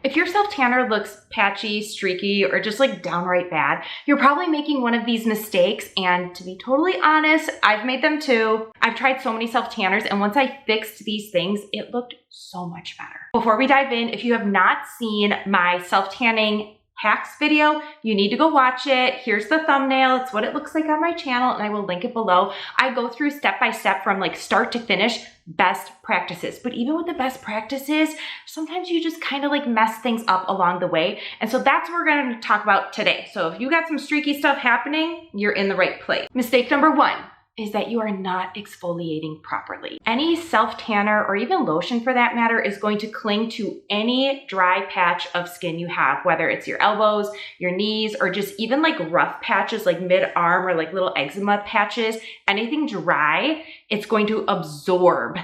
If your self-tanner looks patchy, streaky, or just like downright bad, you're probably making one of these mistakes. And to be totally honest, I've made them too. I've tried so many self-tanners, and once I fixed these things, it looked so much better. Before we dive in, if you have not seen my self-tanning hacks video, you need to go watch it. Here's the thumbnail. It's what it looks like on my channel, and I will link it below. I go through step by step from like start to finish, best practices. But even with the best practices, sometimes you just kind of like mess things up along the way. And so that's what we're going to talk about today. So if you got some streaky stuff happening, you're in the right place. Mistake number one is that you are not exfoliating properly. Any self-tanner, or even lotion for that matter, is going to cling to any dry patch of skin you have, whether it's your elbows, your knees, or just even like rough patches like mid-arm or like little eczema patches. Anything dry, it's going to absorb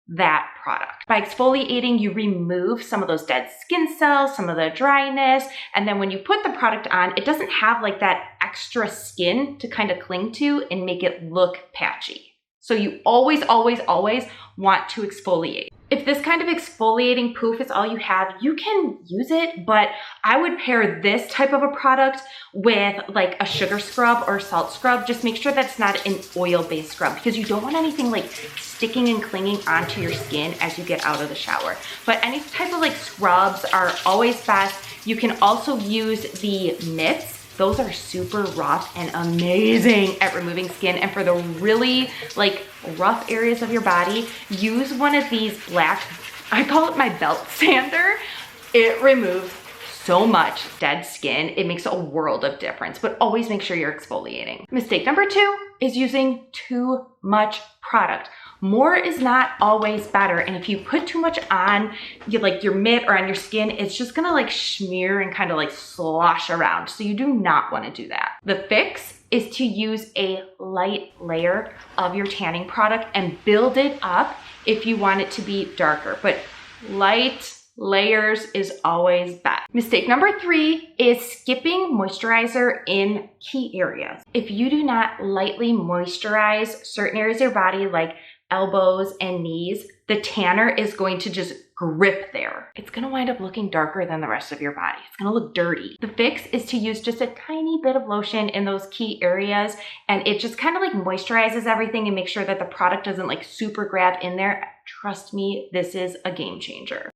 that product. By exfoliating, you remove some of those dead skin cells, some of the dryness, and then when you put the product on, it doesn't have like that extra skin to kind of cling to and make it look patchy. So you always, always, always want to exfoliate. If this kind of exfoliating poof is all you have, you can use it, but I would pair this type of a product with like a sugar scrub or salt scrub. Just make sure that's not an oil-based scrub, because you don't want anything like sticking and clinging onto your skin as you get out of the shower. But any type of like scrubs are always best. You can also use the mitts. Those are super rough and amazing at removing skin. And for the really like rough areas of your body, use one of these black, I call it my belt sander. It removes so much dead skin. It makes a world of difference, but always make sure you're exfoliating. Mistake number two is using too much product. More is not always better. And if you put too much on like your mitt or on your skin, it's just gonna like smear and kind of like slosh around. So you do not wanna do that. The fix is to use a light layer of your tanning product and build it up if you want it to be darker. But light layers is always best. Mistake number three is skipping moisturizer in key areas. If you do not lightly moisturize certain areas of your body like elbows and knees, the tanner is going to just grip there. It's gonna wind up looking darker than the rest of your body. It's gonna look dirty. The fix is to use just a tiny bit of lotion in those key areas, and it just kind of like moisturizes everything and makes sure that the product doesn't like super grab in there. Trust me, this is a game changer.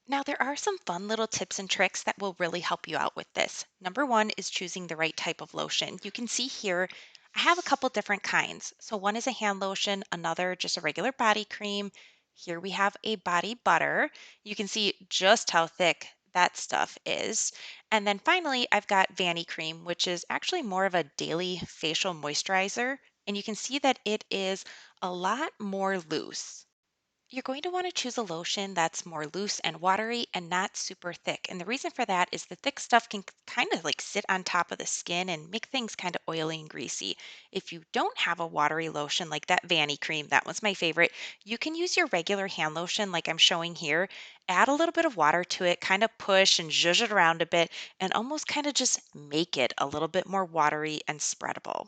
Now, there are some fun little tips and tricks that will really help you out with this. Number one is choosing the right type of lotion. You can see here, I have a couple different kinds. So one is a hand lotion, another just a regular body cream. Here we have a body butter. You can see just how thick that stuff is. And then finally, I've got Vanny Cream, which is actually more of a daily facial moisturizer. And you can see that it is a lot more loose. You're going to want to choose a lotion that's more loose and watery and not super thick. And the reason for that is the thick stuff can kind of like sit on top of the skin and make things kind of oily and greasy. If you don't have a watery lotion like that Vanny Cream, that one's my favorite, you can use your regular hand lotion like I'm showing here. Add a little bit of water to it, kind of push and zhuzh it around a bit, and almost kind of just make it a little bit more watery and spreadable.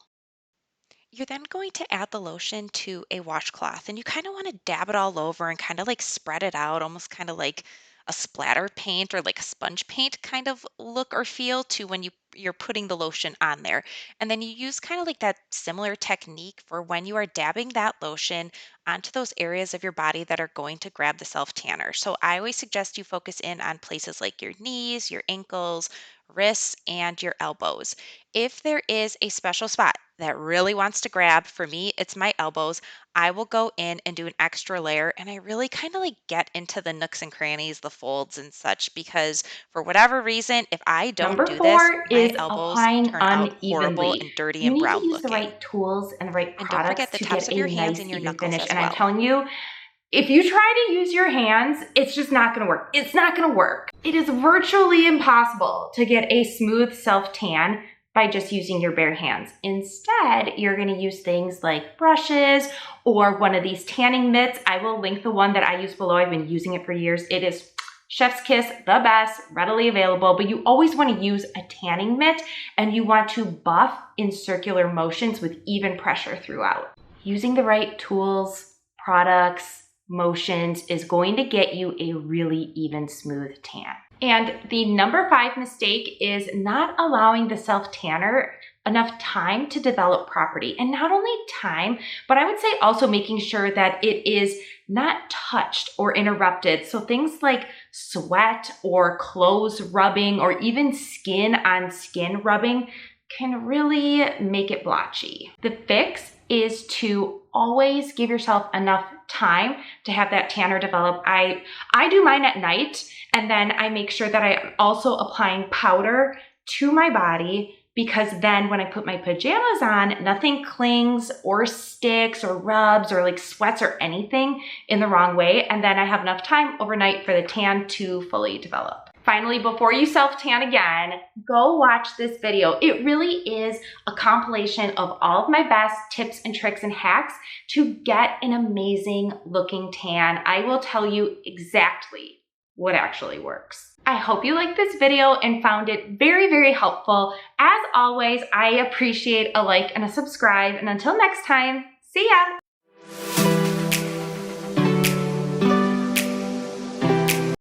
You're then going to add the lotion to a washcloth, and you kind of want to dab it all over and kind of like spread it out, almost kind of like a splatter paint or like a sponge paint kind of look or feel to when you're putting the lotion on there. And then you use kind of like that similar technique for when you are dabbing that lotion onto those areas of your body that are going to grab the self tanner. So I always suggest you focus in on places like your knees, your ankles, wrists, and your elbows. If there is a special spot that really wants to grab, for me, it's my elbows. I will go in and do an extra layer, and I really kind of like get into the nooks and crannies, the folds and such, because for whatever reason, if I don't Number do this, four my is elbows applying turn out horrible unevenly. and dirty You and need to brown use the looking. right tools and the right And don't forget products the to tops get of a your hands nice and your even knuckles finish. as And I'm well. telling you, if you try to use your hands, it's just not gonna work. It's not gonna work. It is virtually impossible to get a smooth self-tan by just using your bare hands. Instead, you're gonna use things like brushes or one of these tanning mitts. I will link the one that I use below. I've been using it for years. It is Chef's kiss, the best, readily available, but you always want to use a tanning mitt and you want to buff in circular motions with even pressure throughout. Using the right tools, products, motions is going to get you a really even smooth tan. And the number 5 mistake is not allowing the self-tanner enough time to develop properly. And not only time, but I would say also making sure that it is not touched or interrupted. So things like sweat or clothes rubbing or even skin on skin rubbing can really make it blotchy. The fix is to always give yourself enough time to have that tanner develop. I do mine at night, and then I make sure that I'm also applying powder to my body, because then when I put my pajamas on, nothing clings or sticks or rubs or like sweats or anything in the wrong way. And then I have enough time overnight for the tan to fully develop. Finally, before you self-tan again, go watch this video. It really is a compilation of all of my best tips and tricks and hacks to get an amazing looking tan. I will tell you exactly what actually works. I hope you liked this video and found it very, very helpful. As always, I appreciate a like and a subscribe. And until next time, see ya!